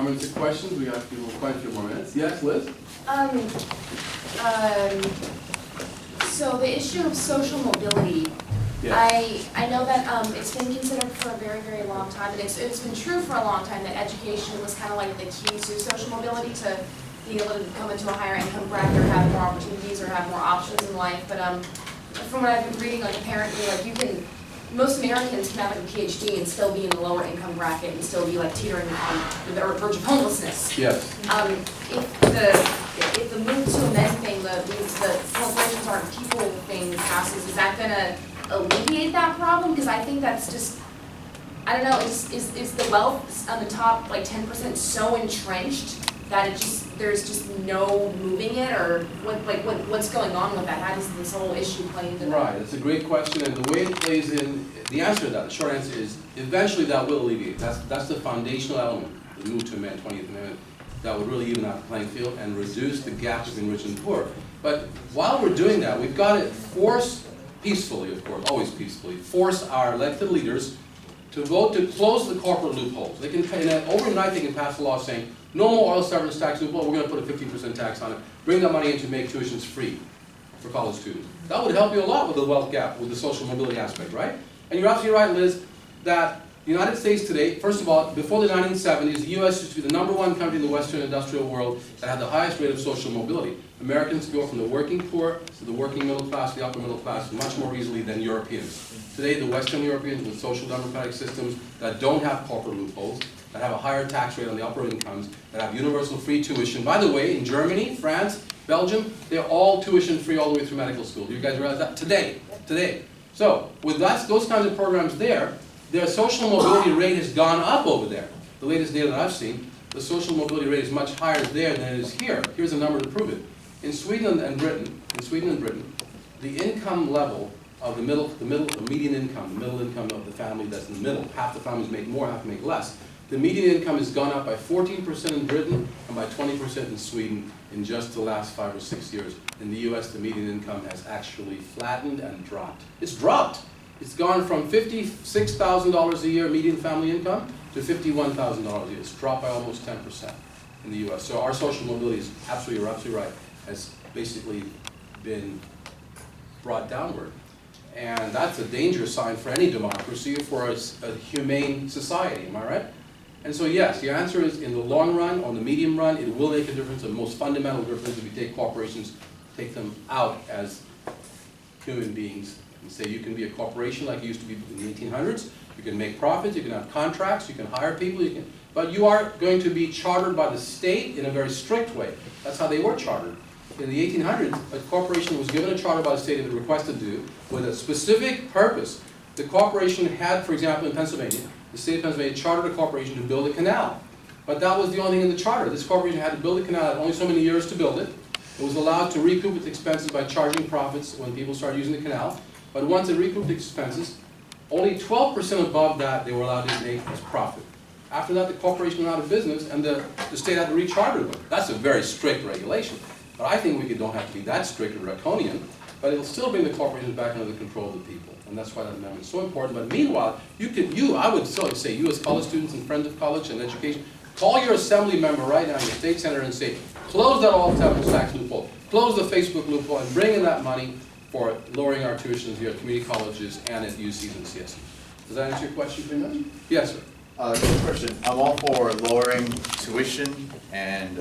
comments or questions? We got quite a few more minutes. Yes, Liz? So the issue of social mobility, Yes. I know that it's been considered for a very, very long time, and it's been true for a long time that education was kind of like the key to social mobility, to be able to come into a higher income bracket or have more opportunities or have more options in life. But from what I've been reading, like apparently, like most Americans can have like a PhD and still be in the lower income bracket and still be like teetering on the verge of homelessness. Yes. If the move to amend thing, the corporations aren't people thing passes, is that going to alleviate that problem? Because I think that's just, I don't know, is the wealth on the top like 10% so entrenched that there's just no moving it, or what's going on with that? How does this whole issue play into that? Right, it's a great question, and the way it plays in, the answer to that, the short answer is, eventually that will alleviate. That's the foundational element, the move to amend 20th Amendment, that would really even out the playing field and reduce the gap between rich and poor. But while we're doing that, we've got to force, peacefully of course, always peacefully, force our elected leaders to vote to close the corporate loopholes. They can, overnight they can pass a law saying, no more oil severance tax loophole, we're going to put a 15% tax on it. Bring that money in to make tuitions free for college students. That would help you a lot with the wealth gap, with the social mobility aspect, right? And you're absolutely right, Liz, that the United States today, first of all, before the 1970s, the U.S. used to be the #1 country in the Western industrial world that had the highest rate of social mobility. Americans go from the working poor to the working middle class, the upper middle class, much more easily than Europeans. Today, the Western Europeans with social democratic systems that don't have corporate loopholes, that have a higher tax rate on the upper incomes, that have universal free tuition. By the way, in Germany, France, Belgium, they're all tuition free all the way through medical school. Do you guys realize that? Today. So, with those kinds of programs there, their social mobility rate has gone up over there. The latest data that I've seen, the social mobility rate is much higher there than it is here. Here's a number to prove it. In Sweden and Britain, the income level of the median income, the middle income of the family that's in the middle, half the families make more, half make less. The median income has gone up by 14% in Britain and by 20% in Sweden in just the last 5 or 6 years. In the US, the median income has actually flattened and dropped. It's dropped. It's gone from $56,000 a year median family income to $51,000 a year. It's dropped by almost 10% in the US. So our social mobility is you're absolutely right, has basically been brought downward. And that's a dangerous sign for any democracy, for a humane society, am I right? And so yes, the answer is in the long run, on the medium run, it will make a difference. The most fundamental difference if you take corporations, take them out as human beings and say you can be a corporation like it used to be in the 1800s, you can make profits, you can have contracts, you can hire people, but you are going to be chartered by the state in a very strict way. That's how they were chartered. In the 1800s, a corporation was given a charter by the state that it requested to do with a specific purpose. The corporation had, for example, in Pennsylvania, the state of Pennsylvania chartered a corporation to build a canal. But that was the only thing in the charter. This corporation had to build a canal, it had only so many years to build it. It was allowed to recoup its expenses by charging profits when people started using the canal. But once it recouped its expenses, only 12% above that they were allowed to make as profit. After that, the corporation went out of business and the state had to recharter them. That's a very strict regulation. But I think we don't have to be that strict or draconian, but it'll still bring the corporations back under the control of the people. And that's why that amendment is so important. But meanwhile, I would still say, you as college students and friends of college and education, call your assembly member right now, your state senator, and say, close that all severance tax loophole, close the Facebook loophole, and bring in that money for lowering our tuitions here at community colleges and at UCs and CSEs. Does that answer your question pretty much? Yes, sir. Good question. I'm all for lowering tuition and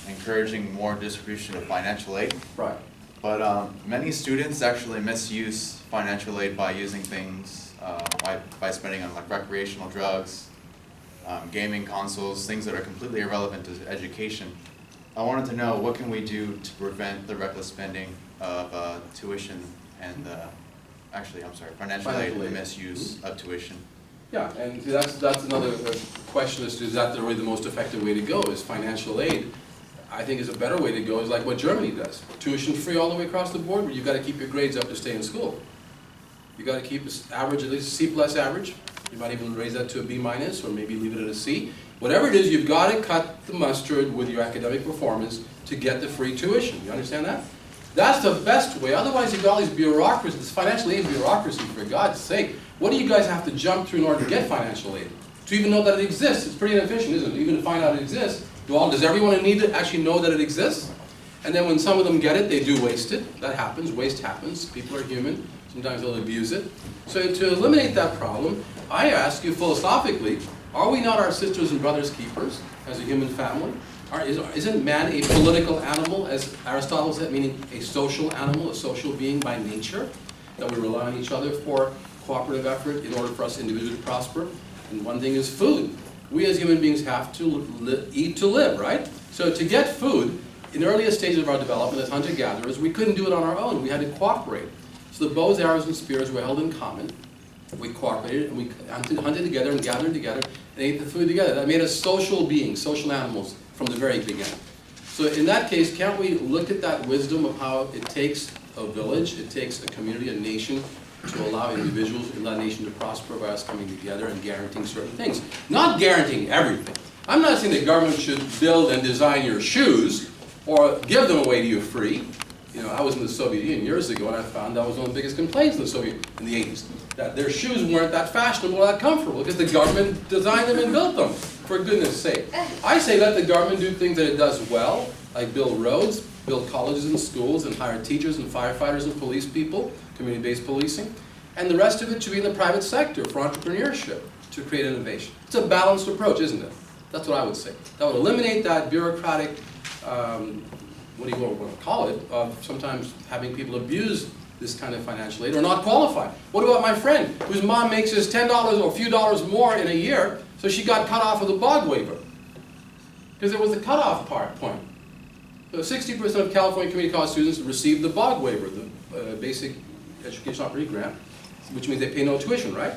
encouraging more distribution of financial aid. Right. But many students actually misuse financial aid by using things, by spending on like recreational drugs, gaming consoles, things that are completely irrelevant to education. I wanted to know, what can we do to prevent the reckless spending of tuition and financial aid and the misuse of tuition? Yeah, and that's another question as to is that really the most effective way to go? Is financial aid? I think is a better way to go is like what Germany does. Tuition free all the way across the board, where you've got to keep your grades up to stay in school. You've got to keep average, at least C+ average. You might even raise that to a B- or maybe leave it at a C. Whatever it is, you've got to cut the mustard with your academic performance to get the free tuition. You understand that? That's the best way. Otherwise, you've got all these bureaucracies, this financial aid bureaucracy, for God's sake. What do you guys have to jump through in order to get financial aid? to even know that it exists. It's pretty inefficient, isn't it? Even to find out it exists. Does everyone need to actually know that it exists? And then when some of them get it, they do waste it. That happens. Waste happens. People are human. Sometimes they'll abuse it. So to eliminate that problem, I ask you philosophically, are we not our sisters and brothers keepers as a human family? Isn't man a political animal, as Aristotle said, meaning a social animal, a social being by nature, that we rely on each other for cooperative effort in order for us individually to prosper? And one thing is food. We as human beings have to eat to live, right? So to get food, in the earliest stages of our development as hunter-gatherers, we couldn't do it on our own. We had to cooperate. So the bows, arrows, and spears were held in common. We cooperated, and we hunted together and gathered together and ate the food together. That made us social beings, social animals from the very beginning. So in that case, can't we look at that wisdom of how it takes a village, it takes a community, a nation, to allow individuals in that nation to prosper by us coming together and guaranteeing certain things. Not guaranteeing everything. I'm not saying the government should build and design your shoes or give them away to you free. You know, I was in the Soviet Union years ago and I found that was one of the biggest complaints in the 80s. That their shoes weren't that fashionable or that comfortable because the government designed them and built them, for goodness sake. I say let the government do things that it does well, like build roads, build colleges and schools, and hire teachers and firefighters and police people, community-based policing, and the rest of it should be in the private sector for entrepreneurship to create innovation. It's a balanced approach, isn't it? That's what I would say. That would eliminate that bureaucratic, what do you want to call it, of sometimes having people abuse this kind of financial aid or not qualify. What about my friend whose mom makes his $10 or a few dollars more in a year, so she got cut off of the bog waiver? Because there was a cutoff point. So 60% of California community college students receive the bog waiver, the basic education opportunity grant, which means they pay no tuition, right?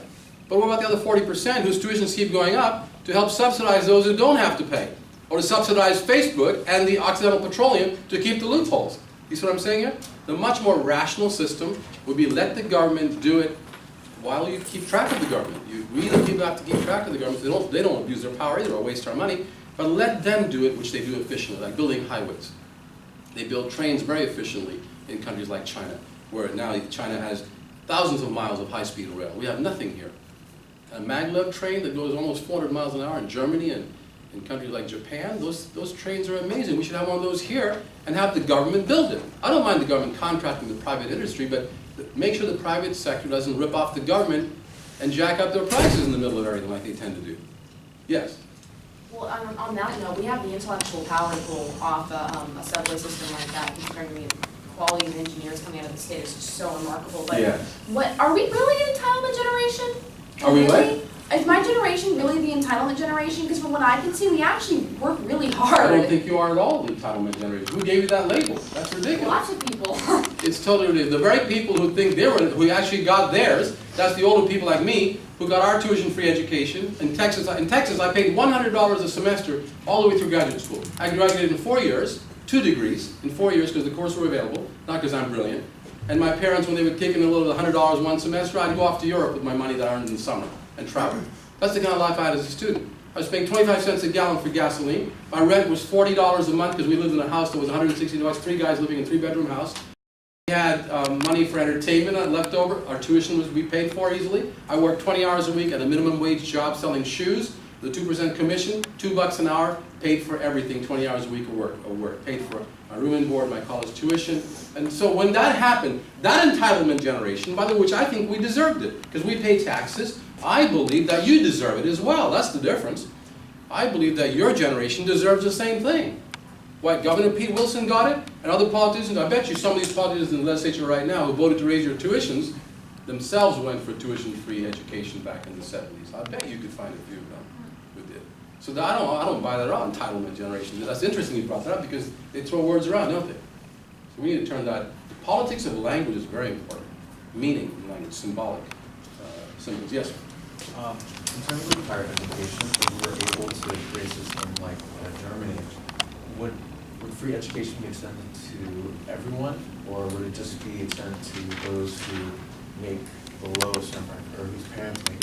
But what about the other 40% whose tuitions keep going up to help subsidize those who don't have to pay? Or to subsidize Facebook and the Occidental Petroleum to keep the loopholes? You see what I'm saying here? The much more rational system would be let the government do it while you keep track of the government. We the people have to keep track of the government. They don't abuse their power either or waste our money. But let them do it, which they do efficiently, like building highways. They build trains very efficiently in countries like China, where now China has thousands of miles of high-speed rail. We have nothing here. A maglev train that goes almost 400 miles an hour in Germany and in countries like Japan, those trains are amazing. We should have one of those here and have the government build it. I don't mind the government contracting with private industry, but make sure the private sector doesn't rip off the government and jack up their prices in the middle of everything like they tend to do. Yes? Well, on that note, we have the intellectual power to pull off a subway system like that, considering the quality of engineers coming out of the state is just so remarkable. But Yeah. what are we really an entitlement generation? Are we what? Really? Is my generation really the entitlement generation? Because from what I can see, we actually work really hard. I don't think you are at all the entitlement generation. Who gave you that label? That's ridiculous. Lots of people. It's totally ridiculous. The very people who think who actually got theirs, that's the older people like me, who got our tuition-free education. In Texas, I paid $100 a semester all the way through graduate school. I graduated in 4 years, 2 degrees, in 4 years because the courses were available, not because I'm brilliant. And my parents, when they would kick in a little $100 one semester, I'd go off to Europe with my money that I earned in the summer and travel. That's the kind of life I had as a student. I was paying 25 cents a gallon for gasoline. My rent was $40 a month because we lived in a house that was $160, 3 guys living in a 3-bedroom house. We had money for entertainment left over. Our tuition we paid for easily. I worked 20 hours a week at a minimum wage job selling shoes. The 2% commission, $2 an hour, paid for everything, 20 hours a week of work. Paid for my room and board, my college tuition. And so when that happened, that entitlement generation, by the which I think we deserved it, because we pay taxes, I believe that you deserve it as well. That's the difference. I believe that your generation deserves the same thing. What, Governor Pete Wilson got it? And other politicians? I bet you some of these politicians in the legislature right now who voted to raise your tuitions themselves went for tuition-free education back in the 70s. I bet you could find a few of them who did. So I don't buy that at all, entitlement generation. That's interesting you brought that up because they throw words around, don't they? So we need to turn that. The politics of language is very important. Meaning in language, symbolic symbols. Yes, sir. In terms of higher education, if we were able to create a system like Germany, would free education be extended to everyone, or would it just be extended to those who make below a certain bracket, or whose parents make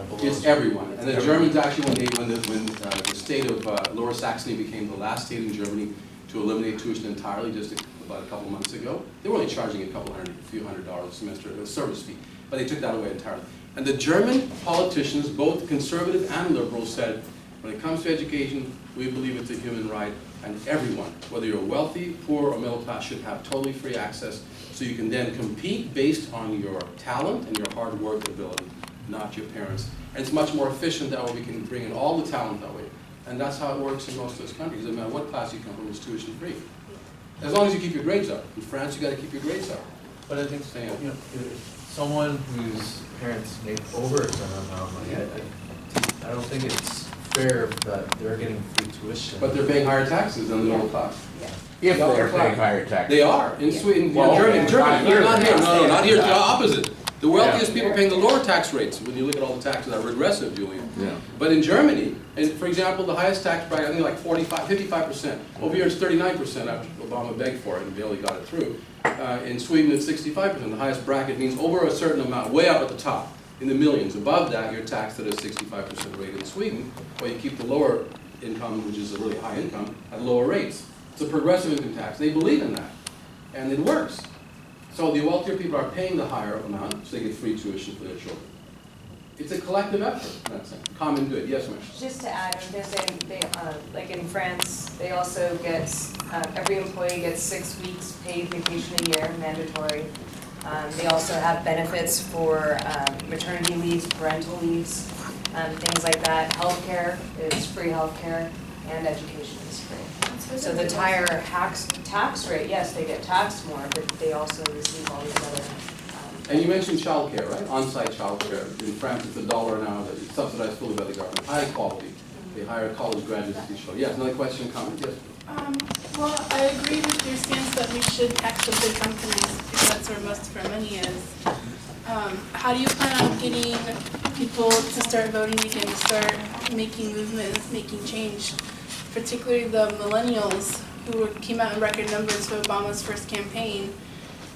below? It's everyone. And the Germans actually, when the state of Lower Saxony became the last state in Germany, to eliminate tuition entirely just about a couple months ago. They were only charging a few hundred dollars a semester, a service fee, but they took that away entirely. And the German politicians, both conservative and liberal, said, when it comes to education, we believe it's a human right, and everyone, whether you're wealthy, poor, or middle class, should have totally free access, so you can then compete based on your talent and your hard work ability, not your parents. And it's much more efficient that way. We can bring in all the talent that way. And that's how it works in most of those countries. No matter what class you come from, it's tuition free. As long as you keep your grades up. In France, you got to keep your grades up. But I think, you know, if someone whose parents make over a certain amount of money, I don't think it's fair that they're getting free tuition. But they're paying higher taxes than the middle class. If they're paying higher taxes. They are. In Sweden, Well, in Germany, not here. not here. No, not here. It's the Yeah. opposite. The wealthiest Yeah. people are paying the lower tax rates when you look at all the taxes that are regressive, Julian. Yeah. But in Germany, and for example, the highest tax bracket, I think like 55%. Over here it's 39% after Obama begged for it and barely got it through. In Sweden it's 65%. The highest bracket means over a certain amount, way up at the top, in the millions. Above that, you're taxed at a 65% rate in Sweden, while you keep the lower income, which is a really high income, at lower rates. It's a progressive income tax. They believe in that, and it works. So the wealthier people are paying the higher amount, so they get free tuition for their children. It's a collective effort, that's it. Common good. Yes, ma'am. Just to add, they're saying they, like in France, they also get, every employee gets 6 weeks paid vacation a year, mandatory. They also have benefits for maternity leaves, parental leaves, things like that. Healthcare is free healthcare, and education is free. So the higher tax rate, yes, they get taxed more, but they also receive all these other. And you mentioned childcare, right? On-site childcare. In France, it's $1 an hour that is subsidized fully by the government. High quality. They hire college graduates to teach children. Yes, another question, comment? Yes. Well, I agree with your stance that we should tax the big companies because that's where most of our money is. How do you plan on getting people to start voting again, to start making movements, making change? Particularly the millennials who came out in record numbers for Obama's first campaign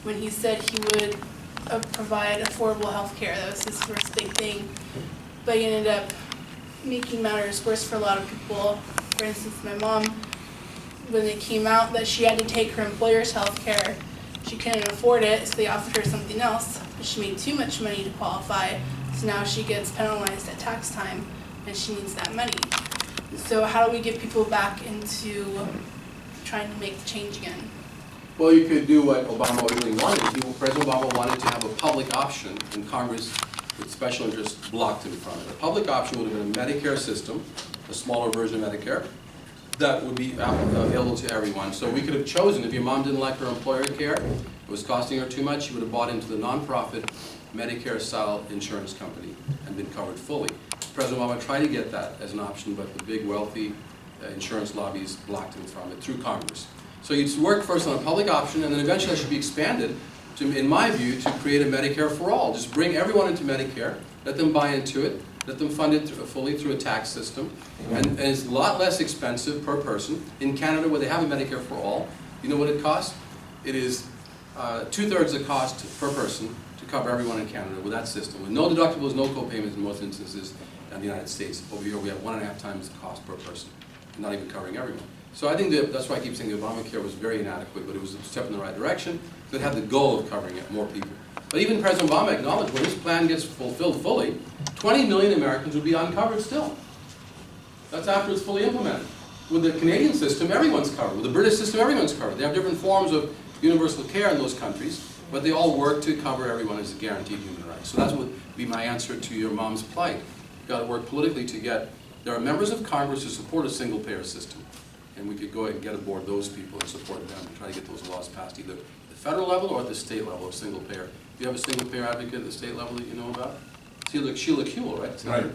when he said he would provide affordable health care. That was his first big thing. But he ended up making matters worse for a lot of people. For instance, my mom, when it came out that she had to take her employer's health care, she couldn't afford it, so they offered her something else. But she made too much money to qualify, so now she gets penalized at tax time, and she needs that money. So how do we get people back into trying to make the change again? Well, you could do what Obama really wanted. President Obama wanted to have a public option, and Congress, with special interests, blocked him from it. A public option would have been a Medicare system, a smaller version of Medicare, that would be available to everyone. So we could have chosen, if your mom didn't like her employer care, it was costing her too much, she would have bought into the nonprofit Medicare-style insurance company and been covered fully. President Obama tried to get that as an option, but the big wealthy insurance lobbies blocked him from it through Congress. So you'd work first on a public option, and then eventually that should be expanded to, in my view, to create a Medicare for all. Just bring everyone into Medicare, let them buy into it, let them fund it fully through a tax system, and it's a lot less expensive per person. In Canada, where they have a Medicare for all, you know what it costs? It is 2/3 the cost per person to cover everyone in Canada with that system, with no deductibles, no co-payments in most instances in the United States. Over here, we have 1.5 times the cost per person, not even covering everyone. So I think that's why I keep saying the Obamacare was very inadequate, but it was a step in the right direction. It had the goal of covering it, more people. But even President Obama acknowledged when this plan gets fulfilled fully, 20 million Americans would be uncovered still. That's after it's fully implemented. With the Canadian system, everyone's covered. With the British system, everyone's covered. They have different forms of universal care in those countries, but they all work to cover everyone as a guaranteed human right. So that would be my answer to your mom's plight. You've got to work politically to get, there are members of Congress who support a single-payer system, and we could go ahead and get aboard those people and support them and try to get those laws passed either at the federal level or at the state level of single-payer. Do you have a single-payer advocate at the state level that you know about? Sheila Kuehl, right? Right.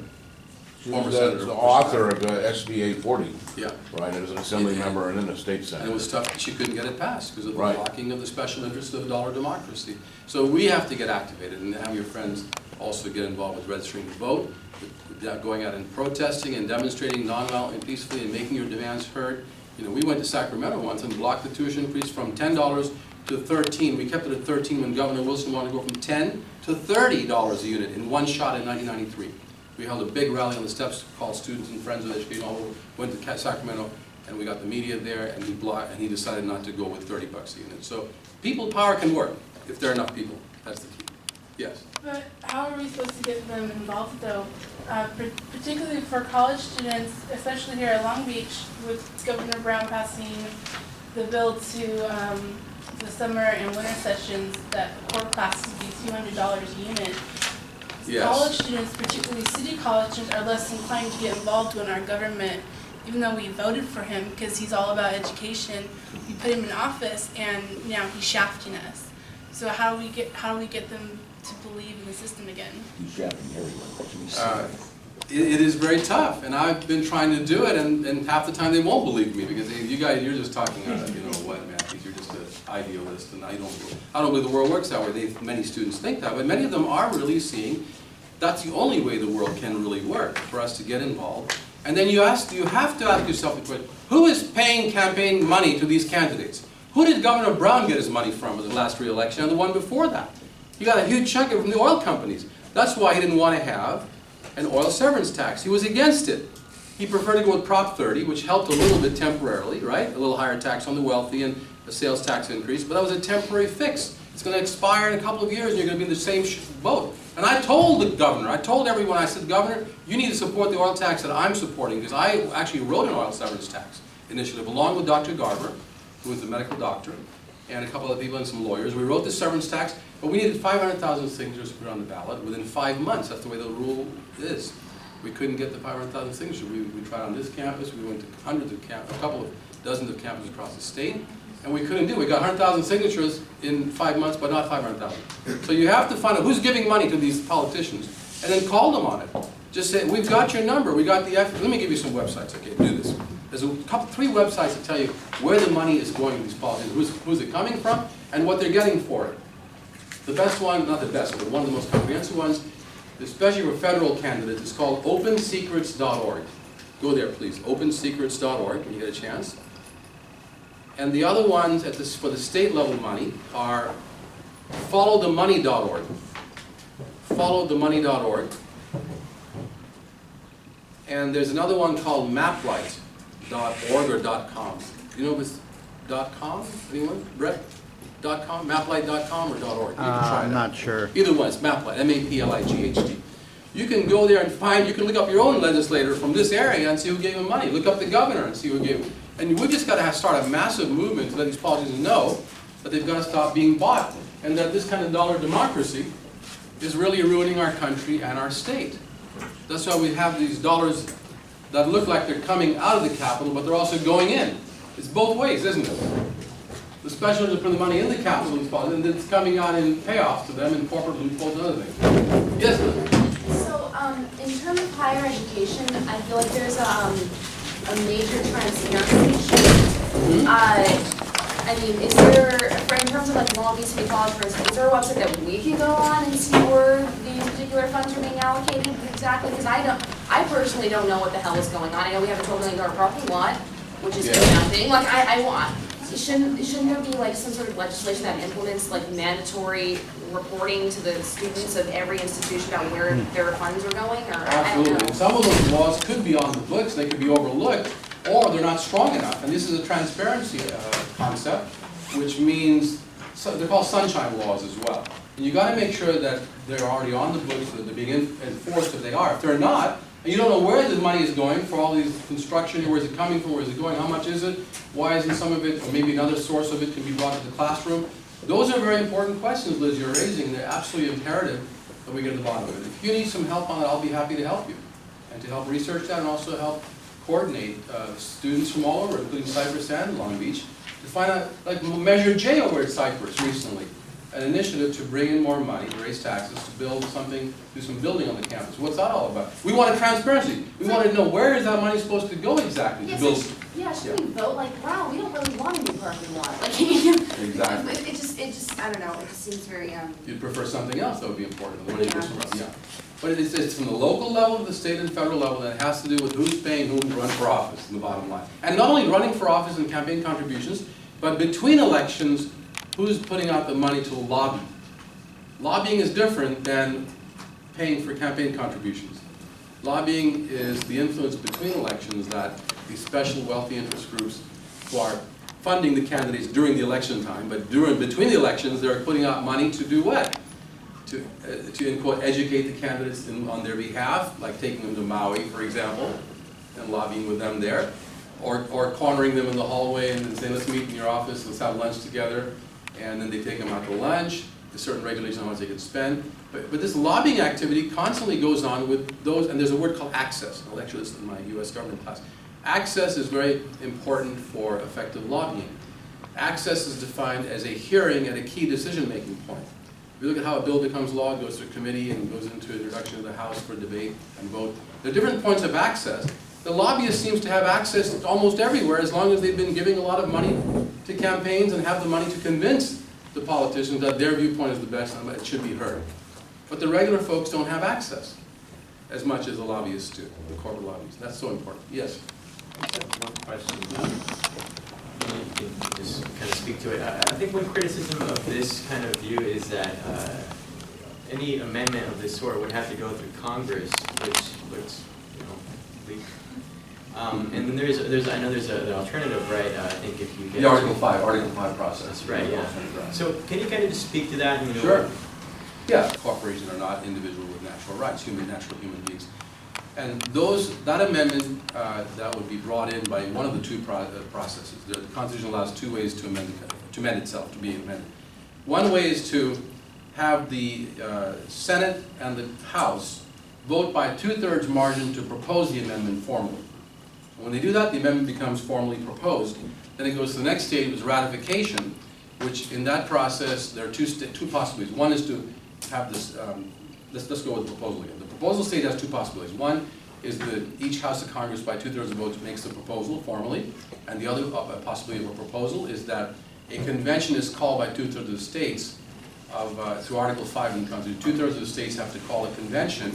Former She's senator. the author of SB 840, Yeah. right, as an assembly member and then a state senator. And it was tough, she couldn't get it passed because of the Right. blocking of the special interests of dollar democracy. So we have to get activated and have your friends also get involved with registering to vote, with going out and protesting and demonstrating nonviolently, peacefully, and making your demands heard. You know, we went to Sacramento once and blocked the tuition increase from $10 to $13. We kept it at $13 when Governor Wilson wanted to go from $10 to $30 a unit in one shot in 1993. We held a big rally on the steps, called students and friends of education all over, went to Sacramento, and we got the media there, and he decided not to go with $30 a unit. So people power can work if there are enough people. That's the key. Yes. But how are we supposed to get them involved though? Particularly for college students, especially here at Long Beach, with Governor Brown passing the bill to the summer and winter sessions that core classes would be $200 a unit. Yes. College students, particularly city college students, are less inclined to get involved in our government, even though we voted for him because he's all about education. We put him in office, and now he's shafting us. So how do we get them to believe in the system again? He's shafting everyone. It is very tough, and I've been trying to do it, and half the time they won't believe me because you guys, you're just talking, you know what, Matthews, you're just an idealist, and I don't believe the world works that way. Many students think that, but many of them are really seeing that's the only way the world can really work, for us to get involved. And then you have to ask yourself the question, who is paying campaign money to these candidates? Who did Governor Brown get his money from in the last re-election and the one before that? He got a huge chunk from the oil companies. That's why he didn't want to have an oil severance tax. He was against it. He preferred to go with Prop 30, which helped a little bit temporarily, right? A little higher tax on the wealthy and a sales tax increase, but that was a temporary fix. It's going to expire in a couple of years and you're going to be in the same boat. And I told the governor, I told everyone, I said, Governor, you need to support the oil tax that I'm supporting, because I actually wrote an oil severance tax initiative along with Dr. Garber, who was the medical doctor, and a couple of people and some lawyers. We wrote the severance tax, but we needed 500,000 signatures to put on the ballot within 5 months. That's the way the rule is. We couldn't get the 500,000 signatures. We tried on this campus, we went to hundreds of campuses, a couple of dozens of campuses across the state, and we couldn't do it. We got 100,000 signatures in 5 months, but not 500,000. So you have to find out who's giving money to these politicians, and then call them on it. Just say, we've got your number, we got the effort. Let me give you some websites, okay, do this. There's three websites that tell you where the money is going to these politicians, who's it coming from, and what they're getting for it. The best one, not the best, but one of the most comprehensive ones, especially for federal candidates, is called opensecrets.org. Go there, please, opensecrets.org, when you get a chance. And the other ones for the state level money are followthemoney.org. Followthemoney.org. And there's another one called maplight.org or .com. You know if it's .com? Anyone? Brett? .com? Maplight.com or .org? You can try I'm it not out. sure. Either one, it's Maplight, M-A-P-L-I-G-H-T. You can go there and find, you can look up your own legislator from this area and see who gave him money. Look up the governor and see who gave him. And we've just got to start a massive movement to let these politicians know that they've got to stop being bought, and that this kind of dollar democracy is really ruining our country and our state. That's why we have these dollars that look like they're coming out of the capital, but they're also going in. It's both ways, isn't it? The specialists are putting the money in the capital, and it's coming out in payoffs to them in corporate loopholes and other things. Yes, Liz? So, in terms of higher education, I feel like there's a major transparency issue. I mean, is there, in terms of like Long Beach City College, for instance, is there a website that we can go on and see where these particular funds are being allocated exactly? Because I personally don't know what the hell is going on. I know we have a $12 million property lot, which is nothing. Like I want. Shouldn't there be like some sort of legislation that implements like mandatory reporting to the students of every institution about where their funds are going? Or Absolutely. I don't know. And some of those laws could be on the books, they could be overlooked, or they're not strong enough. And this is a transparency concept, which means, so they're called sunshine laws as well. And you got to make sure that they're already on the books, that they're being enforced if they are. If they're not, and you don't know where the money is going for all these construction, where is it coming from, where is it going, how much is it, why isn't some of it, or maybe another source of it can be brought to the classroom. Those are very important questions, Liz, you're raising, and they're absolutely imperative that we get to the bottom of it. If you need some help on it, I'll be happy to help you, and to help research that and also help coordinate students from all over, including Cypress and Long Beach, to find out, like Measure J over at Cypress recently, an initiative to bring in more money, to raise taxes, to build something, do some building on the campus. What's that all about? We wanted transparency. We wanted to know where is that money supposed to go exactly to build. Should we vote like, wow, we don't really want a new parking lot? Like, Exactly. it just, I don't know, it just seems very, You'd prefer something else that would be important. The money goes from, yeah. But it's from the local level to the state and federal level, and it has to do with who's paying whom to run for office, in the bottom line. And not only running for office and campaign contributions, but between elections, who's putting out the money to lobby. Lobbying is different than paying for campaign contributions. Lobbying is the influence between elections that these special wealthy interest groups who are funding the candidates during the election time, but between the elections, they're putting out money to do what? To in quote, educate the candidates on their behalf, like taking them to Maui, for example, and lobbying with them there, or cornering them in the hallway and saying, let's meet in your office, let's have lunch together, and then they take them out to lunch. There's certain regulations on how much they can spend. But this lobbying activity constantly goes on with those, and there's a word called access. I'll lecture this in my US government class. Access is very important for effective lobbying. Access is defined as a hearing at a key decision-making point. If you look at how a bill becomes law, it goes through committee and goes into introduction to the House for debate and vote. There are different points of access. The lobbyist seems to have access almost everywhere as long as they've been giving a lot of money to campaigns and have the money to convince the politicians that their viewpoint is the best and it should be heard. But the regular folks don't have access as much as the lobbyists do, the corporate lobbyists. That's so important. Yes? I just have one question. You can just kind of speak to it. I think one criticism of this kind of view is that any amendment of this sort would have to go through Congress, which looks, weak. And then I know there's an alternative, right? I think if you get The Article 5 process. That's right, yeah. So can you kind of just speak to that? Sure. Yeah, corporations are not individual with natural rights, natural human beings. And that amendment that would be brought in by one of the two processes. The Constitution allows two ways to amend itself, to be amended. One way is to have the Senate and the House vote by a 2/3 margin to propose the amendment formally. And when they do that, the amendment becomes formally proposed. Then it goes to the next stage, which is ratification, which in that process, there are two possibilities. One is to have this, let's go with the proposal again. The proposal stage has two possibilities. One is that each House of Congress by 2/3 of votes makes the proposal formally, and the other possibility of a proposal is that a convention is called by 2/3 of the states through Article 5 in the Constitution. 2/3 of the states have to call a convention,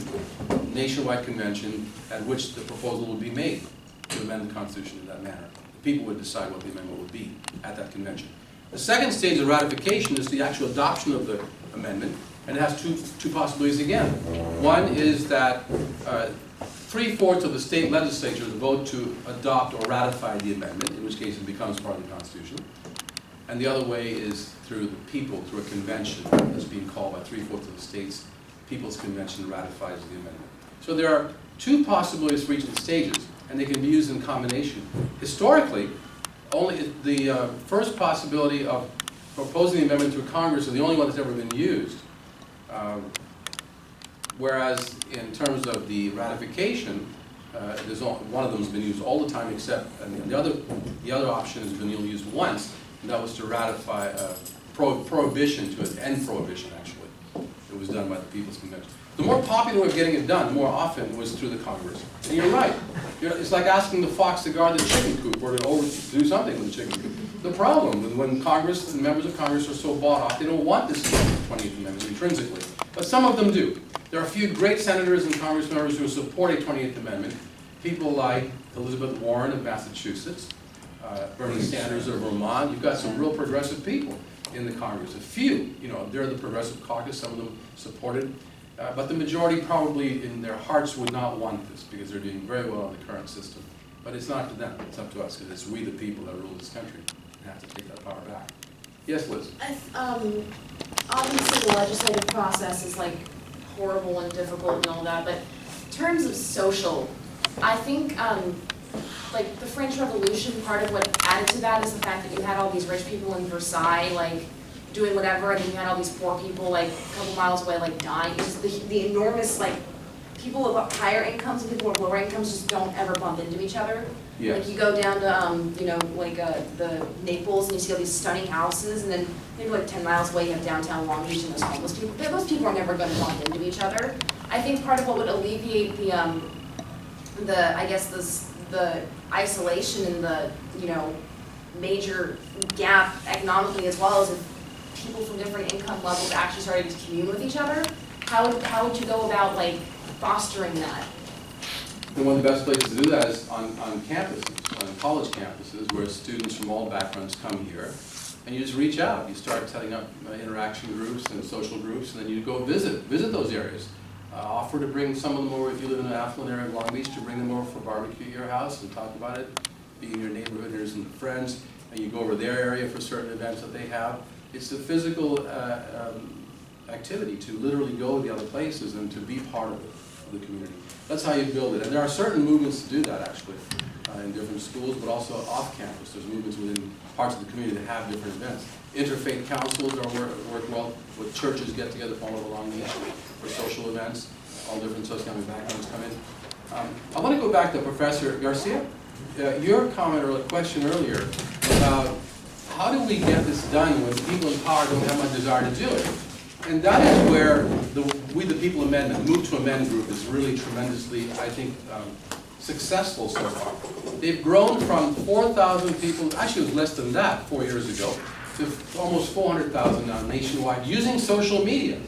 nationwide convention, at which the proposal will be made to amend the Constitution in that manner. The people would decide what the amendment would be at that convention. The second stage of ratification is the actual adoption of the amendment, and it has two possibilities again. One is that 3/4 of the state legislatures vote to adopt or ratify the amendment, in which case it becomes part of the Constitution. And the other way is through the people, through a convention that's being called by 3/4 of the states. People's Convention ratifies the amendment. So there are two possibilities for each of the stages, and they can be used in combination. Historically, only the first possibility of proposing the amendment through Congress is the only one that's ever been used. Whereas in terms of the ratification, one of them has been used all the time, except the other option has been used once, and that was to ratify prohibition, to end prohibition, actually. It was done by the People's Convention. The more popular way of getting it done, more often, was through the Congress. And you're right. It's like asking the fox to guard the chicken coop or to do something with the chicken coop. The problem is when Congress and members of Congress are so bought off, they don't want this 20th Amendment intrinsically. But some of them do. There are a few great senators and Congress members who support a 20th Amendment. People like Elizabeth Warren of Massachusetts, Bernie Sanders of Vermont. You've got some real progressive people in the Congress. A few, they're the progressive caucus, some of them supported. But the majority probably in their hearts would not want this because they're doing very well in the current system. But it's not up to them, it's up to us because it's we the people that rule this country and have to take that power back. Yes, Liz? Obviously the legislative process is like horrible and difficult and all that, but in terms of social, I think like the French Revolution, part of what added to that is the fact that you had all these rich people in Versailles, like, doing whatever, and then you had all these poor people, like, a couple miles away, like, dying. It was the enormous, like, people with higher incomes and people with lower incomes just don't ever bump into each other. Yes. Like, you go down to, the Naples, and you see all these stunning houses, and then maybe like 10 miles away, you have downtown Long Beach, and those homeless people. Those people are never going to bump into each other. I think part of what would alleviate the isolation and the, major gap economically as well is if people from different income levels actually started to commune with each other. How would you go about, like, fostering that? And one of the best places to do that is on campuses, on college campuses, where students from all backgrounds come here, and you just reach out. You start setting up interaction groups and social groups, and then you go visit those areas. Offer to bring some of them over if you live in an affluent area of Long Beach, to bring them over for barbecue at your house and talk about it. being in your neighborhood, there's some friends, and you go over their area for certain events that they have. It's the physical activity to literally go to the other places and to be part of the community. That's how you build it. And there are certain movements to do that, actually, in different schools, but also off campus. There's movements within parts of the community that have different events. Interfaith councils work well with churches get together all over Long Beach for social events. All different socioeconomic backgrounds come in. I want to go back to Professor Garcia. Your comment or question earlier about how do we get this done when the people in power don't have much desire to do it? And that is where the We the People Amendment, Move to Amend group is really tremendously, I think, successful so far. They've grown from 4,000 people, actually it was less than that 4 years ago, to almost 400,000 now nationwide using social media.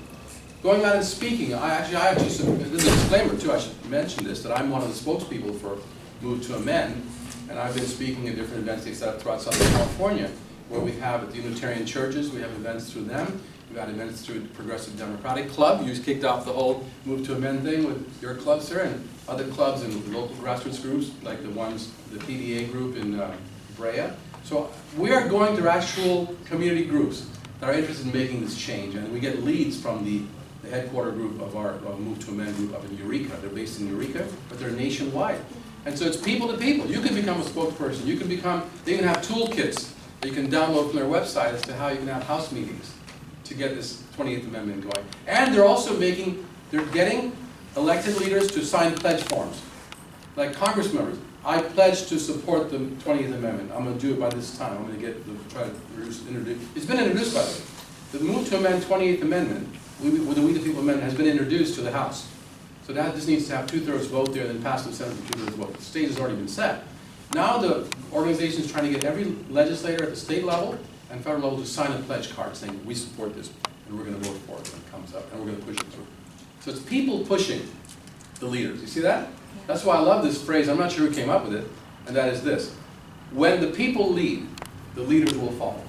Going out and speaking, this is a disclaimer too, I should mention this, that I'm one of the spokespeople for Move to Amend, and I've been speaking at different events throughout Southern California, where we have at the Unitarian churches, we have events through them, we've had events through the Progressive Democratic Club. You kicked off the whole Move to Amend thing with your club, sir, and other clubs and local grassroots groups, like the PDA group in Brea. So we are going to actual community groups that are interested in making this change, and we get leads from the headquarter group of our Move to Amend group up in Eureka. They're based in Eureka, but they're nationwide. And so it's people to people. You can become a spokesperson. You can they even have toolkits that you can download from their website as to how you can have house meetings to get this 28th Amendment going. And they're also they're getting elected leaders to sign pledge forms. Like Congress members, I pledge to support the 20th Amendment. I'm going to do it by this time. I'm going to try to introduce. It's been introduced, by the way. The Move to Amend 28th Amendment, the We the People Amendment, has been introduced to the House. So that just needs to have 2/3 vote there, then pass the Senate with 2/3 vote. The stage has already been set. Now the organization is trying to get every legislator at the state level and federal level to sign a pledge card saying, we support this, and we're going to vote for it when it comes up, and we're going to push it through. So it's people pushing the leaders. You see that? That's why I love this phrase. I'm not sure who came up with it, and that is this. When the people lead, the leaders will follow.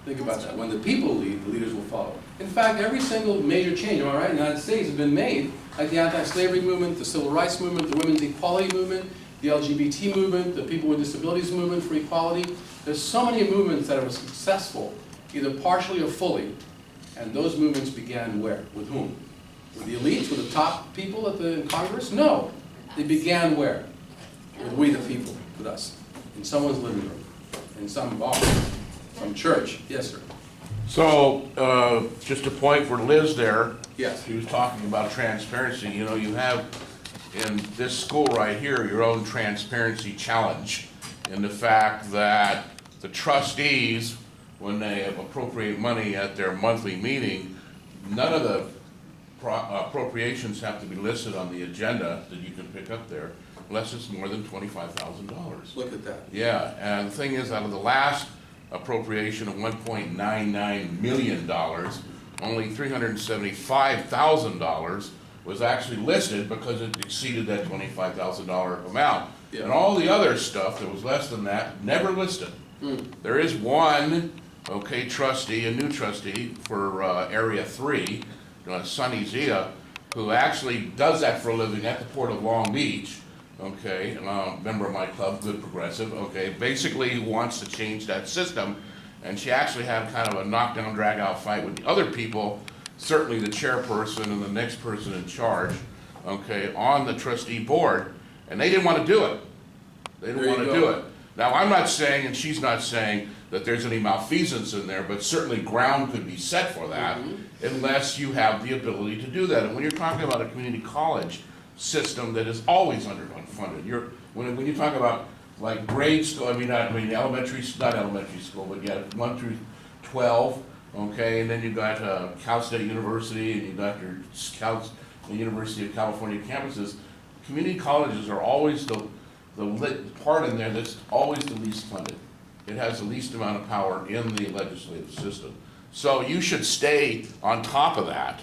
Think about that. When the people lead, the leaders will follow. In fact, every single major change, am I right, in the United States has been made, like the anti-slavery movement, the civil rights movement, the women's equality movement, the LGBT movement, the people with disabilities movement for equality. There's so many movements that are successful, either partially or fully. And those movements began where? With whom? With the elites, with the top people in Congress? No. They began where? With we the people, with us. In someone's living room, in some bar, some church. Yes, sir. So, just a point for Liz there. Yes. She was talking about transparency. You know, you have in this school right here your own transparency challenge in the fact that the trustees, when they appropriate money at their monthly meeting, none of the appropriations have to be listed on the agenda that you can pick up there unless it's more than $25,000. Look at that. Yeah, and the thing is, out of the last appropriation of $1.99 million, only $375,000 was actually listed because it exceeded that $25,000 amount. Yeah. And all the other stuff that was less than that, never listed. There is one, trustee, a new trustee for Area 3, Sunny Zia, who actually does that for a living at the Port of Long Beach, member of my club, Good Progressive, basically wants to change that system, and she actually had kind of a knockdown, drag-out fight with the other people, certainly the chairperson and the next person in charge, on the trustee board, and they didn't want to do it. They didn't want to do it. Now, I'm not saying, and she's not saying, that there's any malfeasance in there, but certainly ground could be set for that, unless you have the ability to do that. And when you're talking about a community college system that is always underfunded, when you talk about like grade school, not elementary school, but yeah, 1 through 12, and then you got Cal State University, and you got your the University of California campuses. Community colleges are always the part in there that's always the least funded. It has the least amount of power in the legislative system. So you should stay on top of that.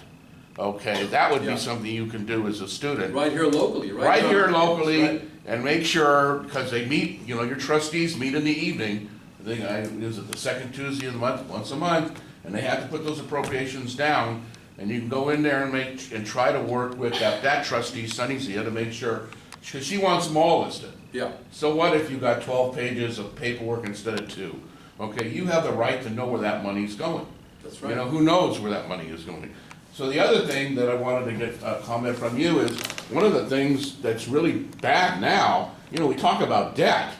That would be something you can do as a student. Right here locally, right? Right here locally, Right. and make sure, because they meet, your trustees meet in the evening. I think is it the second Tuesday of the month, once a month, and they have to put those appropriations down, and you can go in there and try to work with that trustee, Sunny Zia, to make sure She wants them all listed. Yeah. So what if you got 12 pages of paperwork instead of 2? Okay, you have the right to know where that money's going. That's You right. know, who knows where that money is going? So the other thing that I wanted to get a comment from you is, one of the things that's really bad now, you know, we talk about debt.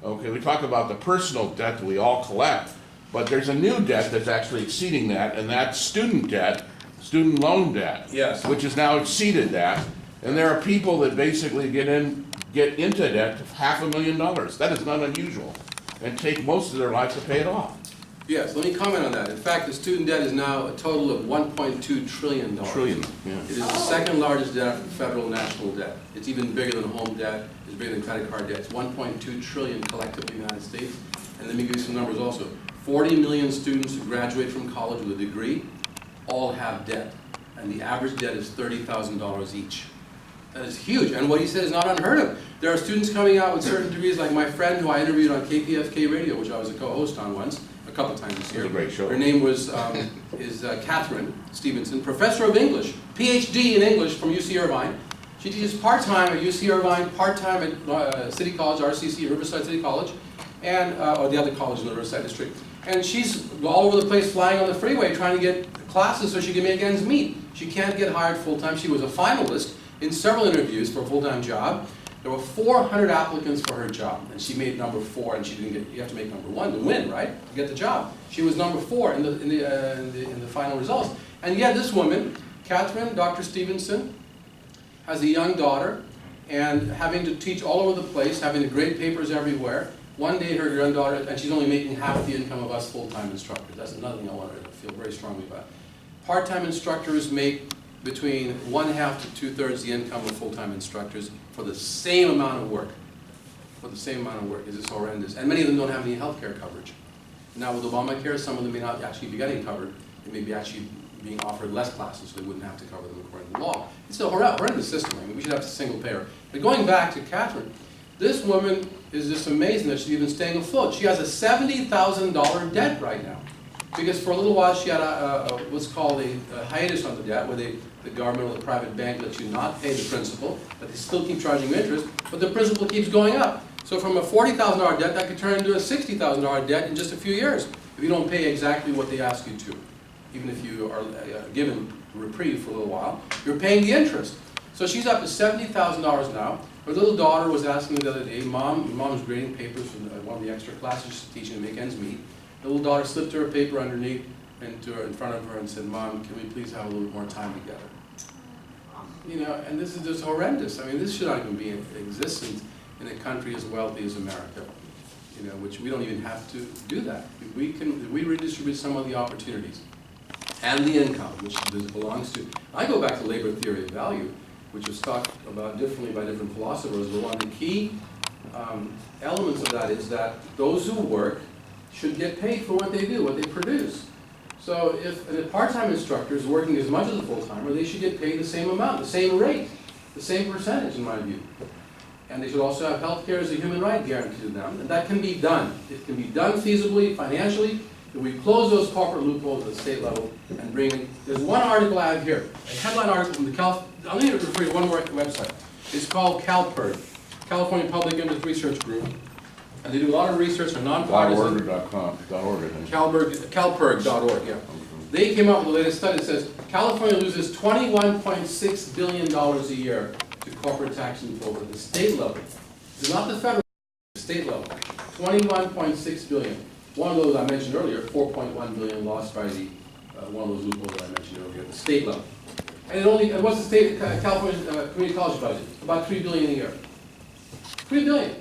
Okay, we talk about the personal debt that we all collect, but there's a new debt that's actually exceeding that, and that's student debt, student loan debt. Yes. Which has now exceeded that, and there are people that basically get into debt of $500,000. That is not unusual, and take most of their life to pay it off. Yes, let me comment on that. In fact, the student debt is now a total of $1.2 trillion. Trillion, yeah. It is the second largest debt after federal national debt. It's even bigger than home debt, it's bigger than credit card debt. It's 1.2 trillion collectively in the United States. And let me give you some numbers also. 40 million students who graduate from college with a degree all have debt. And the average debt is $30,000 each. That is huge, and what he said is not unheard of. There are students coming out with certain degrees, like my friend who I interviewed on KPFK radio, which I was a co-host on once, a couple times this year. It was a great show. Her name was Catherine Stevenson, professor of English, PhD in English from UC Irvine. She teaches part-time at UC Irvine, part-time at City College, RCC, Riverside City College, and or the other college in the Riverside District. And she's all over the place flying on the freeway trying to get classes so she can make ends meet. She can't get hired full-time. She was a finalist in several interviews for a full-time job. There were 400 applicants for her job, and she made number 4, and she didn't get. You have to make number 1 to win, right? To get the job. She was number 4 in the final results. And yet, this woman, Catherine, Dr. Stevenson, has a young daughter, and having to teach all over the place, having to grade papers everywhere. One day, her granddaughter, and she's only making half the income of us full-time instructors. That's another thing I want to feel very strongly about. Part-time instructors make between 1/2 to 2/3 the income of full-time instructors for the same amount of work. For the same amount of work. It's just horrendous. And many of them don't have any health care coverage. Now with Obamacare, some of them may not actually be getting covered. They may be actually being offered less classes, so they wouldn't have to cover them according to law. It's a horrendous system. I mean, we should have a single payer. But going back to Catherine, this woman is just amazing that she's even staying afloat. She has a $70,000 debt right now. Because for a little while she had what's called a hiatus on the debt, where the government or the private bank lets you not pay the principal, but they still keep charging you interest, but the principal keeps going up. So from a $40,000 debt, that could turn into a $60,000 debt in just a few years, if you don't pay exactly what they ask you to. Even if you are given reprieve for a little while, you're paying the interest. So she's up to $70,000 now. Her little daughter was asking the other day, Mom's grading papers from one of the extra classes she's teaching to make ends meet. The little daughter slipped her a paper underneath and in front of her and said, Mom, can we please have a little more time together? You know, and this is just horrendous. I mean, this should not even be in existence in a country as wealthy as America, you know, which we don't even have to do that. If we redistribute some of the opportunities and the income, which this belongs to. I go back to labor theory of value, which was talked about differently by different philosophers, but one of the key elements of that is that those who work should get paid for what they do, what they produce. So if a part-time instructor is working as much as a full-timer, they should get paid the same amount, the same rate, the same percentage in my view. And they should also have health care as a human right guaranteed to them, and that can be done. It can be done feasibly, financially, if we close those corporate loopholes at the state level and bring in. There's one article I have here, a headline article from the I'm going to refer you to one more website. It's called CalPERG, California Public Interest Research Group. And they do a lot of research on nonpartisan. CalPERG.org, yeah. They came up with the latest study that says California loses $21.6 billion a year to corporate tax inflow at the state level. It's not the federal, the state level. 21.6 billion. One of those I mentioned earlier, 4.1 billion lost by the one of those loopholes that I mentioned earlier at the state level. And what's the state California community college budget? About $3 billion a year. $3 billion.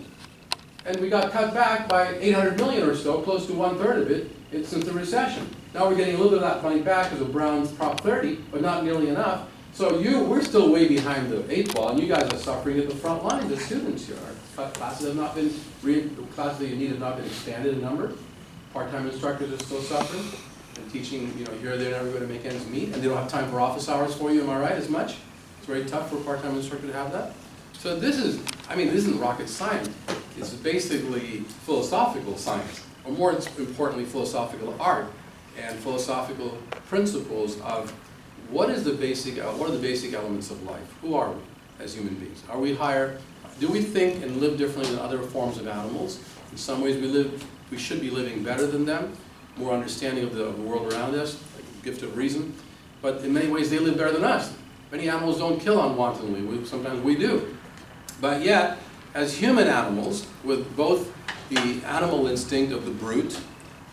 And we got cut back by 800 million or so, close to 1/3 of it, since the recession. Now we're getting a little bit of that money back because of Brown's Prop 30, but not nearly enough. So we're still way behind the 8 ball, and you guys are suffering at the front line. The students here, our classes have not been, classes that you need have not been expanded in number. Part-time instructors are still suffering, and teaching, you know, here, there, and everywhere to make ends meet, and they don't have time for office hours for you. Am I right? As much? It's very tough for a part-time instructor to have that. So this isn't rocket science. It's basically philosophical science, or more importantly, philosophical art and philosophical principles of what are the basic elements of life? Who are we as human beings? Are we higher Do we think and live differently than other forms of animals? In some ways we should be living better than them, more understanding of the world around us, like a gift of reason. But in many ways they live better than us. Many animals don't kill unwantonly, sometimes we do. But yet, as human animals, with both the animal instinct of the brute,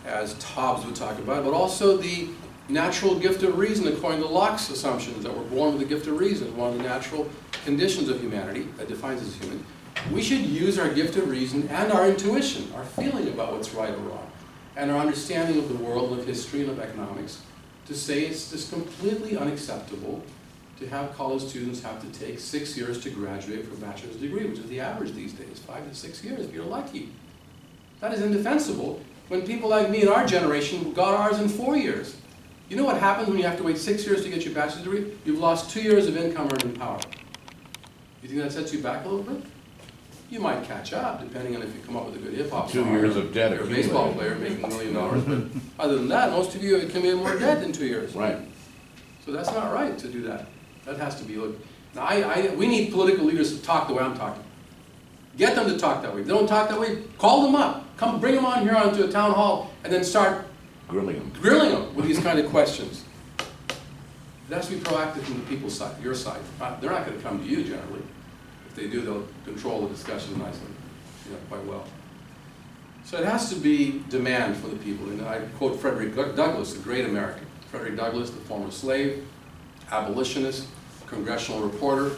as Hobbes would talk about, but also the natural gift of reason, according to Locke's assumptions, that we're born with the gift of reason, one of the natural conditions of humanity that defines us as human. We should use our gift of reason and our intuition, our feeling about what's right or wrong, and our understanding of the world, of history, and of economics, to say it's just completely unacceptable to have college students have to take 6 years to graduate for a bachelor's degree, which is the average these days, 5 to 6 years if you're lucky. That is indefensible when people like me in our generation got ours in 4 years. You know what happens when you have to wait 6 years to get your bachelor's degree? You've lost 2 years of income earning power. You think that sets you back a little bit? You might catch up, depending on if you come up with a good hip-hop song. 2 years of debt You're a baseball player making $1 million, but other than that, most of you accumulate more debt in 2 years. Right. So that's not right to do that. That has to be looked. Now, we need political leaders to talk the way I'm talking. Get them to talk that way. If they don't talk that way, call them up. Come bring them on here onto a town hall and then start Grilling them with these kind of questions. It has to be proactive from the people's side, your side. They're not going to come to you generally. If they do, they'll control the discussion nicely, quite well. So it has to be demand for the people. And I quote Frederick Douglass, the great American. Frederick Douglass, the former slave, abolitionist, congressional reporter.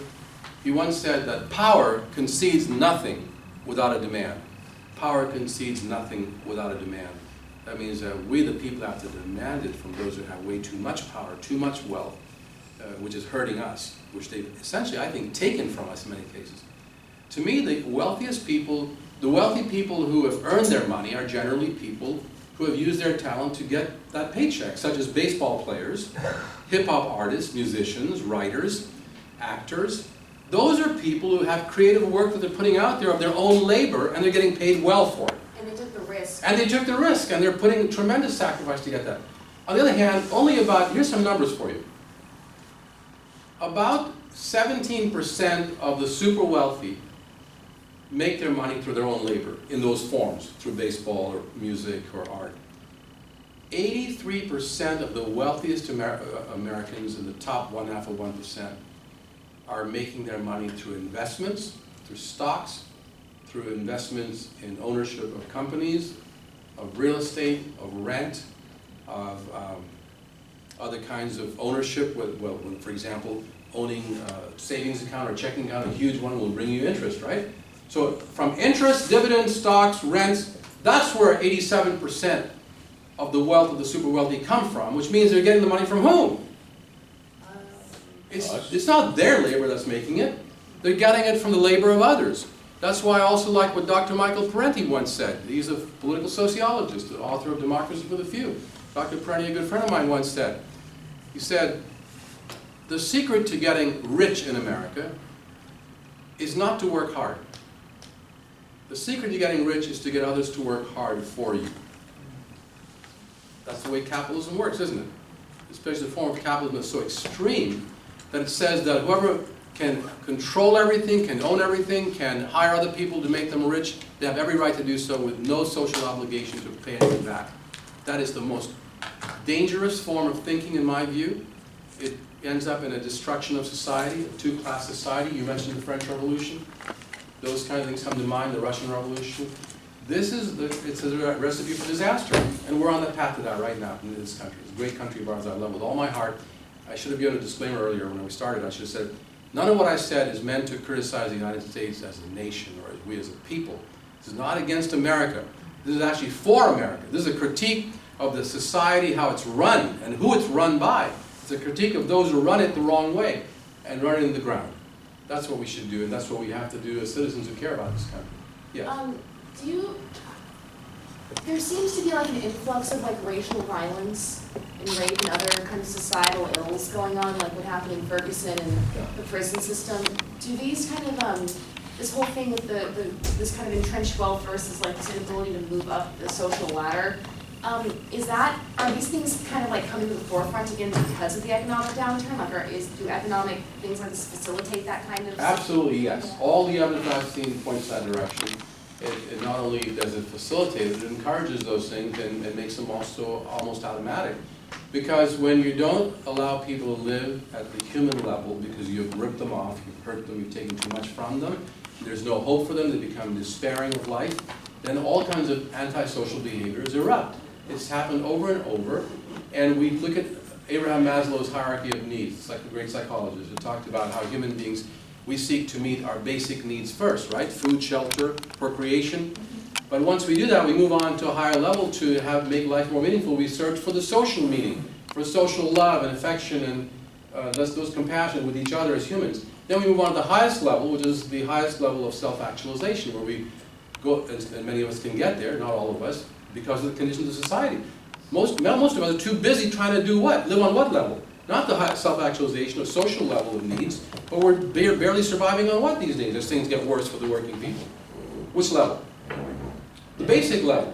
He once said that power concedes nothing without a demand. Power concedes nothing without a demand. That means that we, the people, have to demand it from those who have way too much power, too much wealth, which is hurting us, which they've essentially, I think, taken from us in many cases. To me, the wealthiest people, the wealthy people who have earned their money are generally people who have used their talent to get that paycheck, such as baseball players, hip-hop artists, musicians, writers, actors. Those are people who have creative work that they're putting out there of their own labor, and they're getting paid well for it. And they took the risk. And they took the risk, and they're putting tremendous sacrifice to get that. On the other hand, here's some numbers for you. About 17% of the super wealthy make their money through their own labor in those forms, through baseball or music or art. 83% of the wealthiest Americans in the top 1/2 of 1% are making their money through investments, through stocks, through investments in ownership of companies, of real estate, of rent, of other kinds of ownership. For example, owning a savings account or checking account, a huge one, will bring you interest, right? So from interest, dividends, stocks, rents, that's where 87% of the wealth of the super wealthy come from, which means they're getting the money from whom? It's not their labor that's making it. They're getting it from the labor of others. That's why I also like what Dr. Michael Parenti once said. He's a political sociologist, the author of Democracy for the Few. Dr. Parenti, a good friend of mine, once said, he said, the secret to getting rich in America is not to work hard. The secret to getting rich is to get others to work hard for you. That's the way capitalism works, isn't it? Especially the form of capitalism is so extreme that it says that whoever can control everything, can own everything, can hire other people to make them rich, they have every right to do so with no social obligation to pay anything back. That is the most dangerous form of thinking in my view. It ends up in a destruction of society, a two-class society. You mentioned the French Revolution. Those kind of things come to mind, the Russian Revolution. It's a recipe for disaster, and we're on the path to that right now in this country. It's a great country of ours I love with all my heart. I should have given a disclaimer earlier when we started. I should have said, none of what I said is meant to criticize the United States as a nation or as we as a people. This is not against America. This is actually for America. This is a critique of the society, how it's run, and who it's run by. It's a critique of those who run it the wrong way and run it in the ground. That's what we should do, and that's what we have to do as citizens who care about this country. Yeah. There seems to be like an influx of like racial violence and rape and other kind of societal ills going on, like what happened in Ferguson and the prison system. Do these kind of, this whole thing with this kind of entrenched wealth versus like this inability to move up the social ladder, Are these things kind of like coming to the forefront again because of the economic downturn? Like, do economic things like this facilitate that kind of? Absolutely, yes. All the evidence I've seen points that direction. It not only does it facilitate it, it encourages those things and makes them also almost automatic. Because when you don't allow people to live at the human level because you've ripped them off, you've hurt them, you've taken too much from them, there's no hope for them, they become despairing of life, then all kinds of antisocial behaviors erupt. It's happened over and over, and we look at Abraham Maslow's hierarchy of needs. It's like the great psychologist who talked about how human beings, we seek to meet our basic needs first, right? Food, shelter, procreation. But once we do that, we move on to a higher level to make life more meaningful. We search for the social meaning, for social love and affection and those compassion with each other as humans. Then we move on to the highest level, which is the highest level of self-actualization, where we go, and many of us can get there, not all of us, because of the conditions of society. Most of us are too busy trying to do what? Live on what level? Not the high self-actualization or social level of needs, but we're barely surviving on what these days as things get worse for the working people? Which level? The basic level.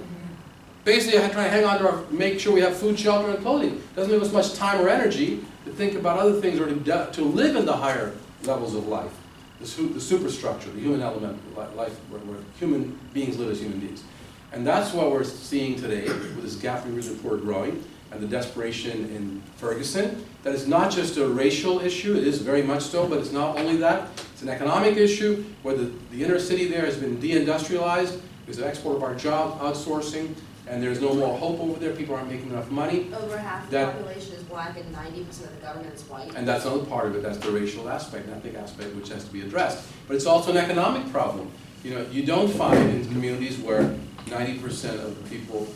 Basically, I try to hang on to make sure we have food, shelter, and clothing. Doesn't give us much time or energy to think about other things or to live in the higher levels of life. The superstructure, the human element, life where human beings live as human beings. And that's what we're seeing today with this gap between rich and poor growing and the desperation in Ferguson. That is not just a racial issue, it is very much so, but it's not only that. It's an economic issue where the inner city there has been deindustrialized because of export of our jobs, outsourcing, and there's no more hope over there. People aren't making enough money. Over half the population is black and 90% of the government is white. And that's another part of it, that's the racial aspect, an ethnic aspect, which has to be addressed. But it's also an economic problem. You know, you don't find in communities where 90% of the people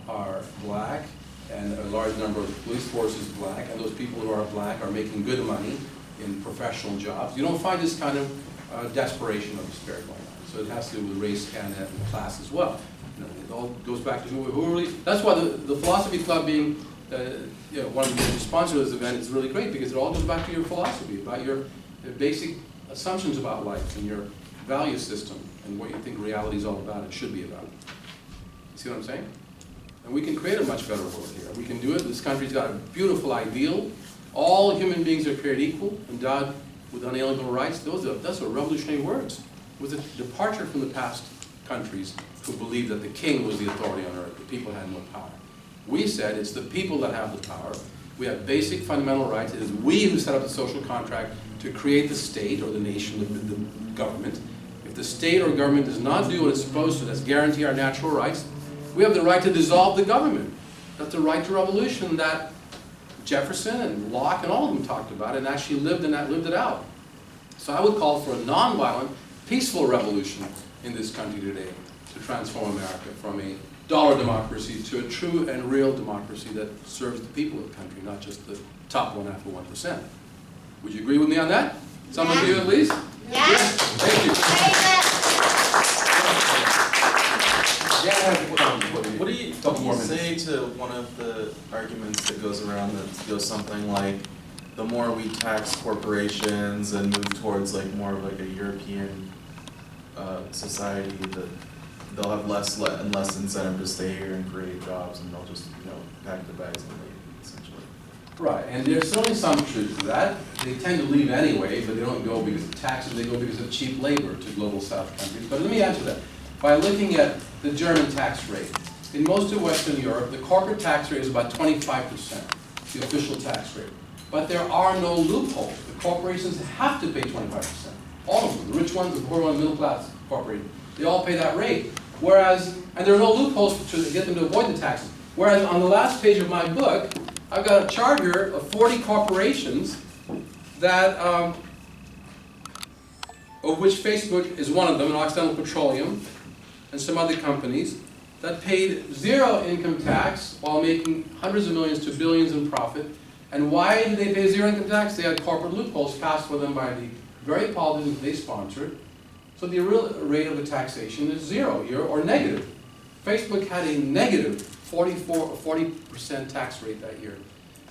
are black and a large number of the police force is black, and those people who are black are making good money in professional jobs. You don't find this kind of desperation or despair going on. So it has to do with race and class as well. You know, it all goes back to who really. That's why the Philosophy Club being one of the sponsors of this event is really great, because it all goes back to your philosophy, about your basic assumptions about life and your value system and what you think reality is all about and should be about. You see what I'm saying? And we can create a much better world here. We can do it. This country's got a beautiful ideal. All human beings are created equal, endowed with unalienable rights. Those are revolutionary words. It was a departure from the past countries who believed that the king was the authority on earth, the people had no power. We said it's the people that have the power. We have basic fundamental rights. It is we who set up the social contract to create the state or the nation, the government. If the state or government does not do what it's supposed to, that's guarantee our natural rights, we have the right to dissolve the government. That's the right to revolution that Jefferson and Locke and all of them talked about and actually lived it out. So I would call for a nonviolent, peaceful revolution in this country today to transform America from a dollar democracy to a true and real democracy that serves the people of the country, not just the top 1.5%. Would you agree with me on that? Some of you at least? Yes. Thank you. What do you say to one of the arguments that goes around that goes something like, the more we tax corporations and move towards like more of like a European society, that they'll have less and less incentive to stay here and create jobs, and they'll just pack their bags and leave, essentially. Right, and there's certainly some truth to that. They tend to leave anyway, but they don't go because of taxes, they go because of cheap labor to global south countries. But let me answer that by looking at the German tax rate. In most of Western Europe, the corporate tax rate is about 25%, the official tax rate. But there are no loopholes. The corporations have to pay 25%. All of them, the rich ones, the poor ones, middle class corporations, they all pay that rate. Whereas, and there are no loopholes to get them to avoid the taxes. Whereas on the last page of my book, I've got a chart here of 40 corporations that, of which Facebook is one of them, and Occidental Petroleum, and some other companies, that paid zero income tax while making hundreds of millions to billions in profit. And why did they pay zero income tax? They had corporate loopholes passed for them by the very politicians they sponsored. So the real rate of the taxation is zero or negative. Facebook had a negative 40% tax rate that year.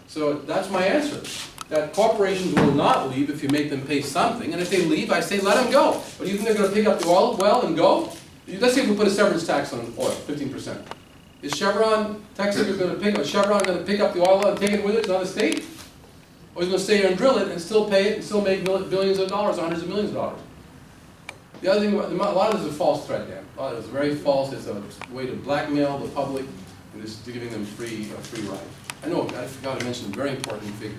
So that's my answer. That corporations will not leave if you make them pay something. And if they leave, I say let them go. But you think they're going to pick up the oil well and go? Let's say if we put a severance tax on oil, 15%. Is Chevron, Texas is Chevron gonna pick up the oil well and take it with it, it's not a state? Or is it gonna stay here and drill it and still pay it and still make billions of dollars, hundreds of millions of dollars? The other thing, a lot of this is a false threat, Dan. A lot of it is very false. It's a way to blackmail the public and just giving them a free ride. I know, I forgot to mention a very important figure.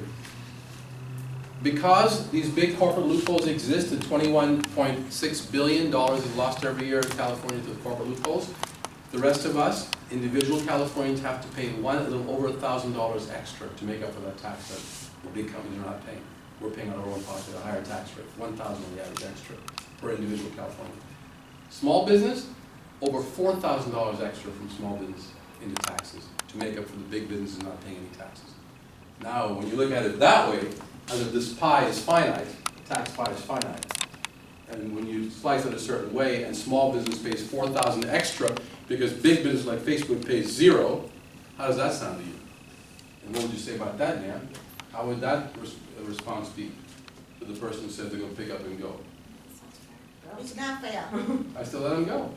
Because these big corporate loopholes exist, and $21.6 billion is lost every year in California to the corporate loopholes, the rest of us, individual Californians, have to pay a little over $1,000 extra to make up for that tax that the big companies are not paying. We're paying on our own pocket a higher tax rate, $1,000 on the average extra per individual Californian. Small business, over $4,000 extra from small business into taxes to make up for the big businesses not paying any taxes. Now, when you look at it that way, as if this pie is finite, tax pie is finite. And when you slice it a certain way and small business pays $4,000 extra because big business like Facebook pays $0, how does that sound to you? And what would you say about that, Dan? How would that response be to the person who says they're going to pick up and go? It's not fair. I still let them go.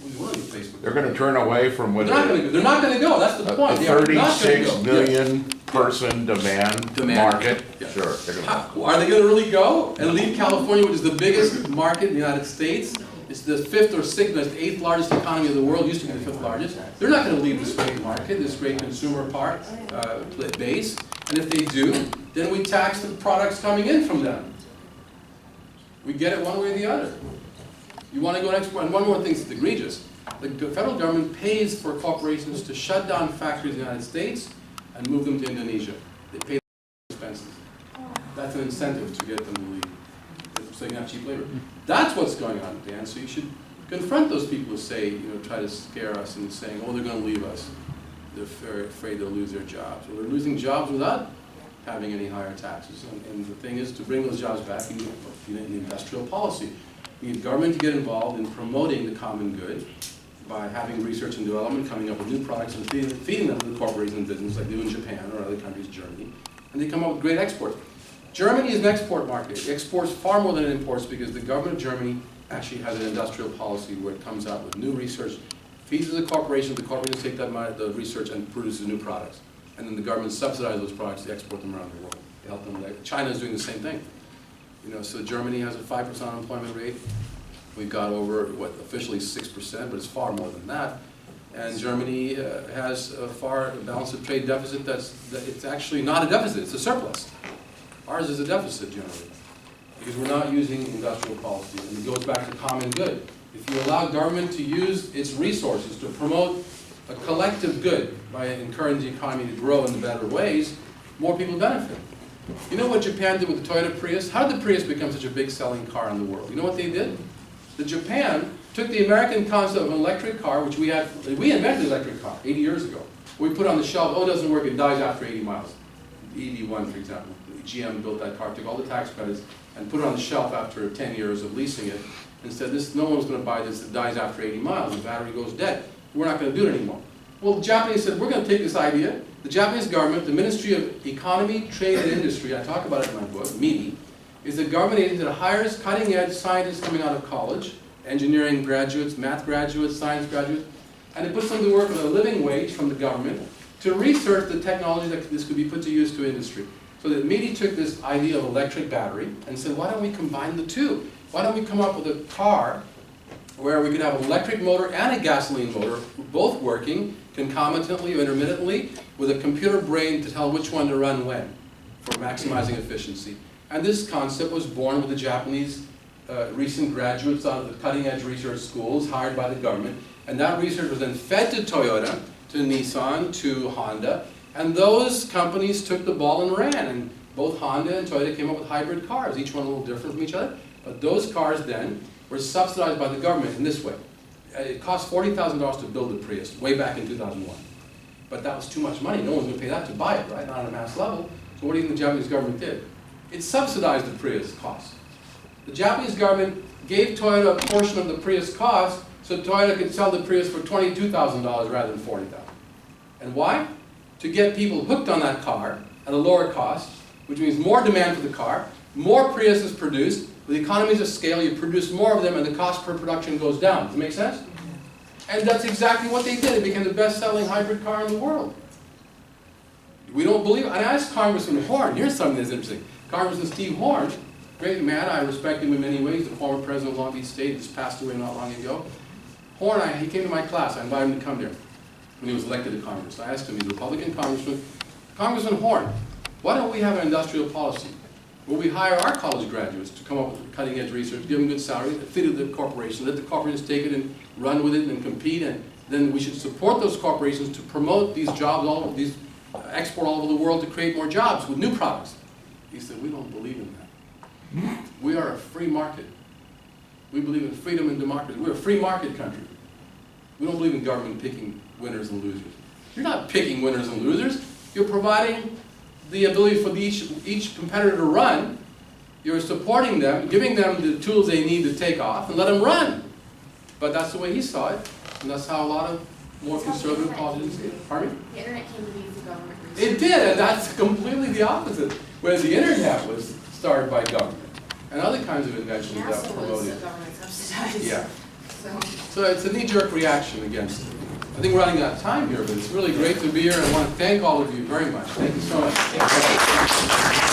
Who's willing to Facebook? They're gonna turn away from what They're not going to go. They're not going to go. That's the point. a They are not gonna 36 go. million person demand market. Yeah. Sure, they're gonna. Are they going to really go and leave California, which is the biggest market in the United States? It's the fifth or sixth, it's the eighth largest economy of the world, used to be the fifth largest. They're not going to leave this great market, this great consumer base. And if they do, then we tax the products coming in from them. We get it one way or the other. You want to go next, and one more thing that's egregious. The federal government pays for corporations to shut down factories in the United States and move them to Indonesia. They pay the expenses. That's an incentive to get them to leave, so you can have cheap labor. That's what's going on, Dan. So you should confront those people who say, try to scare us and saying, oh, they're going to leave us. They're afraid they'll lose their jobs. Well, they're losing jobs without having any higher taxes. And the thing is, to bring those jobs back, you need an industrial policy. You need government to get involved in promoting the common good by having research and development, coming up with new products and feeding them to the corporations and business like they do in Japan or other countries, Germany. And they come up with great exports. Germany is an export market. It exports far more than it imports because the government of Germany actually has an industrial policy where it comes out with new research, feeds to the corporations take that money, the research, and produces new products. And then the government subsidizes those products to export them around the world. They help them. China is doing the same thing. So Germany has a 5% unemployment rate. We've got over, officially 6%, but it's far more than that. And Germany has a far balance of trade deficit it's actually not a deficit, it's a surplus. Ours is a deficit generally, because we're not using industrial policy, and it goes back to common good. If you allow government to use its resources to promote a collective good by encouraging the economy to grow in better ways, more people benefit. You know what Japan did with the Toyota Prius? How did the Prius become such a big selling car in the world? You know what they did? Japan took the American concept of an electric car, which we invented the electric car 80 years ago. We put on the shelf, oh, it doesn't work, it dies after 80 miles. The EV1, for example. GM built that car, took all the tax credits, and put it on the shelf after 10 years of leasing it, and said, no one's going to buy this, it dies after 80 miles, the battery goes dead. We're not going to do it anymore. Well, the Japanese said, we're going to take this idea. The Japanese government, the Ministry of Economy, Trade, and Industry, I talk about it in my book, MIDI, is the government agency that hires cutting-edge scientists coming out of college, engineering graduates, math graduates, science graduates, and it puts them to work with a living wage from the government to research the technology that this could be put to use to industry. So that MIDI took this idea of electric battery and said, why don't we combine the two? Why don't we come up with a car where we could have an electric motor and a gasoline motor, both working concomitantly or intermittently, with a computer brain to tell which one to run when for maximizing efficiency. And this concept was born with the Japanese recent graduates out of the cutting-edge research schools hired by the government. And that research was then fed to Toyota, to Nissan, to Honda. And those companies took the ball and ran. And both Honda and Toyota came up with hybrid cars, each one a little different from each other. But those cars then were subsidized by the government in this way. It cost $40,000 to build a Prius, way back in 2001. But that was too much money. No one's going to pay that to buy it, right? Not on a mass level. So what do you think the Japanese government did? It subsidized the Prius cost. The Japanese government gave Toyota a portion of the Prius cost so Toyota could sell the Prius for $22,000 rather than $40,000. And why? To get people hooked on that car at a lower cost, which means more demand for the car, more Prius is produced. With economies of scale, you produce more of them and the cost per production goes down. Does that make sense? And that's exactly what they did. It became the best-selling hybrid car in the world. We don't believe, and I asked Congressman Horn, here's something that's interesting. Congressman Steve Horn, great man, I respect him in many ways, the former president of Long Beach State, just passed away not long ago. Horn, he came to my class, I invited him to come there when he was elected to Congress. I asked him, he's a Republican congressman, Congressman Horn, why don't we have an industrial policy where we hire our college graduates to come up with cutting-edge research, give them good salary, fit it to the corporation, let the corporations take it and run with it and compete, and then we should support those corporations to promote these jobs, export all over the world to create more jobs with new products. He said, we don't believe in that. We are a free market. We believe in freedom and democracy. We're a free market country. We don't believe in government picking winners and losers. You're not picking winners and losers. You're providing the ability for each competitor to run. You're supporting them, giving them the tools they need to take off, and let them run. But that's the way he saw it, and that's how a lot of more conservative politicians see it. Pardon me? The internet came to be through government research. It did, and that's completely the opposite. Whereas the internet was started by government, and other kinds of inventions that NASA was promoted. government subsidized. Yeah. So. So it's a knee-jerk reaction against it. I think we're running out of time here, but it's really great to be here, and I want to thank all of you very much. Thank you so much.